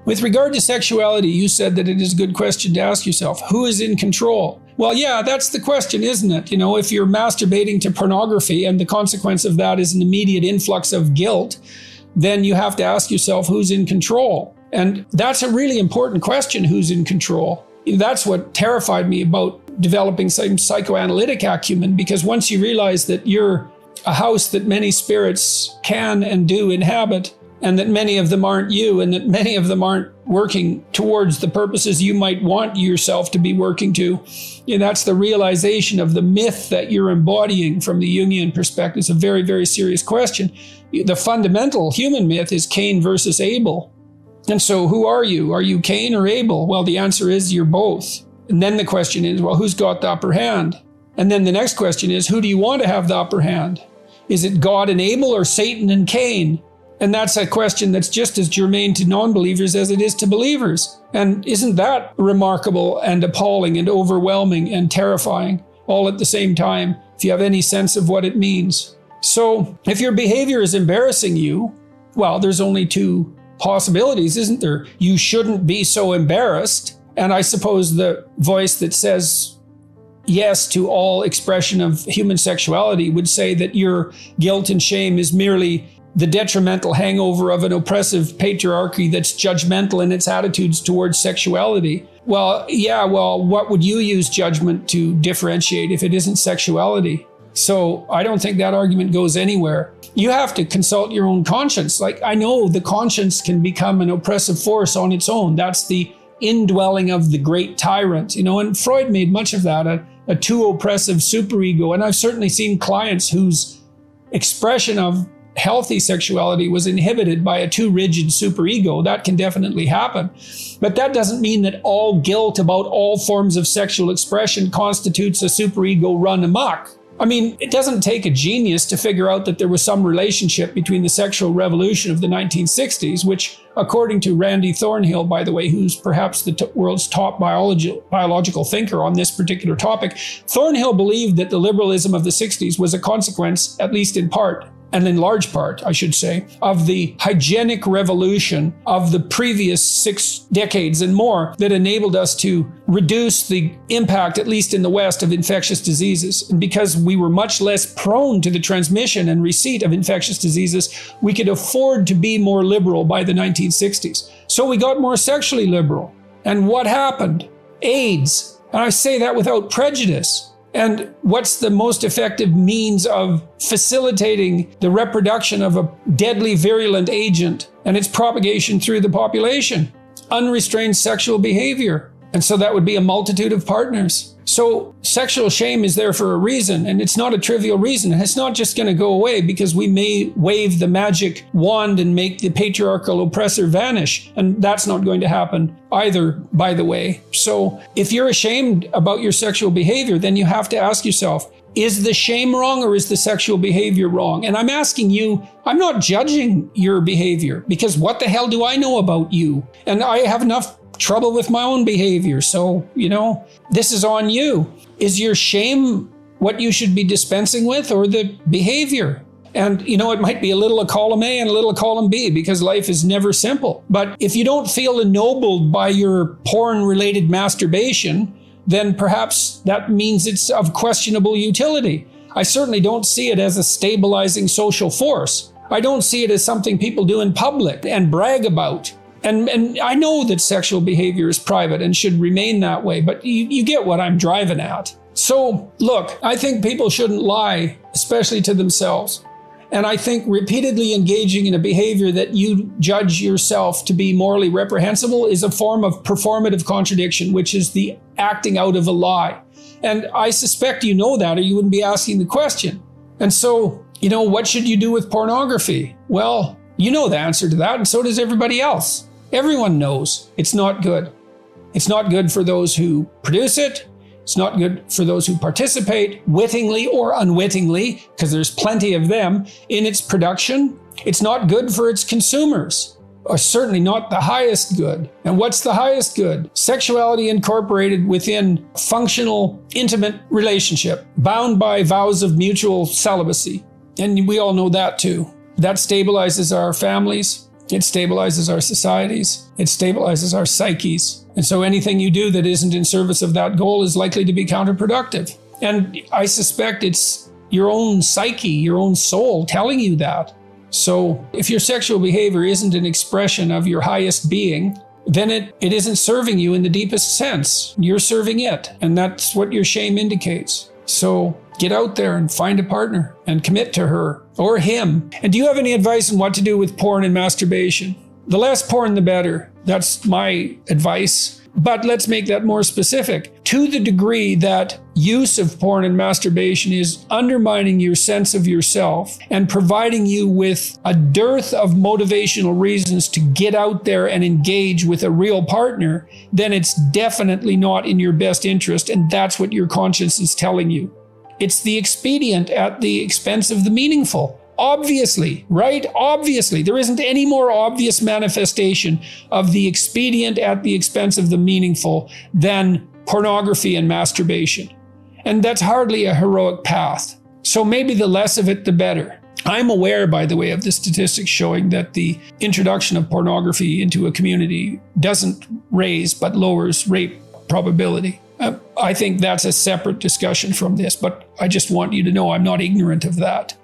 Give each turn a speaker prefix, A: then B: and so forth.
A: With regard to sexuality, you said that it is a good question to ask yourself, who is in control? Well, yeah, that's the question, isn't it? You know, if you're masturbating to pornography and the consequence of that is an immediate influx of guilt, then you have to ask yourself, who's in control? And that's a really important question, who's in control? That's what terrified me about developing some psychoanalytic acumen, because once you realize that you're a house that many spirits can and do inhabit, and that many of them aren't you, and that many of them aren't working towards the purposes you might want yourself to be working to, that's the realization of the myth that you're embodying from the Jungian perspective. It's a very, very serious question. The fundamental human myth is Cain versus Abel. And so who are you? Are you Cain or Abel? Well, the answer is you're both. And then the question is, well, who's got the upper hand? And then the next question is, who do you want to have the upper hand? Is it God and Abel or Satan and Cain? And that's a question that's just as germane to non-believers as it is to believers. And isn't that remarkable and appalling and overwhelming and terrifying all at the same time, if you have any sense of what it means? So if your behavior is embarrassing you, well, there's only two possibilities, isn't there? You shouldn't be so embarrassed. And I suppose the voice that says yes to all expression of human sexuality would say that your guilt and shame is merely the detrimental hangover of an oppressive patriarchy that's judgmental in its attitudes towards sexuality. Well, what would you use judgment to differentiate if it isn't sexuality? So I don't think that argument goes anywhere. You have to consult your own conscience. Like, I know the conscience can become an oppressive force on its own. That's the indwelling of the great tyrant, and Freud made much of that, a too oppressive superego. And I've certainly seen clients whose expression of healthy sexuality was inhibited by a too rigid superego. That can definitely happen. But that doesn't mean that all guilt about all forms of sexual expression constitutes a superego run amok. I mean, it doesn't take a genius to figure out that there was some relationship between the sexual revolution of the 1960s, which, according to Randy Thornhill, by the way, who's perhaps the world's top biological thinker on this particular topic, Thornhill believed that the liberalism of the 60s was a consequence, at least in part, and in large part, I should say, of the hygienic revolution of the previous 6 decades and more that enabled us to reduce the impact, at least in the West, of infectious diseases. And because we were much less prone to the transmission and receipt of infectious diseases, we could afford to be more liberal by the 1960s. So we got more sexually liberal. And what happened? AIDS. And I say that without prejudice. And what's the most effective means of facilitating the reproduction of a deadly virulent agent and its propagation through the population? Unrestrained sexual behavior. And so that would be a multitude of partners. So sexual shame is there for a reason, and it's not a trivial reason. And it's not just going to go away because we may wave the magic wand and make the patriarchal oppressor vanish. And that's not going to happen either, by the way. So if you're ashamed about your sexual behavior, then you have to ask yourself, is the shame wrong or is the sexual behavior wrong? And I'm asking you, I'm not judging your behavior, because what the hell do I know about you? And I have enough trouble with my own behavior. So, this is on you. Is your shame what you should be dispensing with, or the behavior? And, it might be a little of column A and a little of column B, because life is never simple. But if you don't feel ennobled by your porn-related masturbation, then perhaps that means it's of questionable utility. I certainly don't see it as a stabilizing social force. I don't see it as something people do in public and brag about. And I know that sexual behavior is private and should remain that way, but you get what I'm driving at. So, look, I think people shouldn't lie, especially to themselves. And I think repeatedly engaging in a behavior that you judge yourself to be morally reprehensible is a form of performative contradiction, which is the acting out of a lie. And I suspect you know that, or you wouldn't be asking the question. And so, what should you do with pornography? Well, you know the answer to that, and so does everybody else. Everyone knows it's not good. It's not good for those who produce it. It's not good for those who participate, wittingly or unwittingly, because there's plenty of them, in its production. It's not good for its consumers, or certainly not the highest good. And what's the highest good? Sexuality incorporated within functional, intimate relationship, bound by vows of mutual celibacy. And we all know that too. That stabilizes our families. It stabilizes our societies. It stabilizes our psyches. And so anything you do that isn't in service of that goal is likely to be counterproductive. And I suspect it's your own psyche, your own soul telling you that. So if your sexual behavior isn't an expression of your highest being, then it isn't serving you in the deepest sense. You're serving it. And that's what your shame indicates. So get out there and find a partner and commit to her or him. And do you have any advice on what to do with porn and masturbation? The less porn, the better. That's my advice. But let's make that more specific. To the degree that use of porn and masturbation is undermining your sense of yourself and providing you with a dearth of motivational reasons to get out there and engage with a real partner, then it's definitely not in your best interest, and that's what your conscience is telling you. It's the expedient at the expense of the meaningful. Obviously, right? Obviously, there isn't any more obvious manifestation of the expedient at the expense of the meaningful than pornography and masturbation. And that's hardly a heroic path. So maybe the less of it, the better. I'm aware, by the way, of the statistics showing that the introduction of pornography into a community doesn't raise but lowers rape probability. I think that's a separate discussion from this, but I just want you to know I'm not ignorant of that.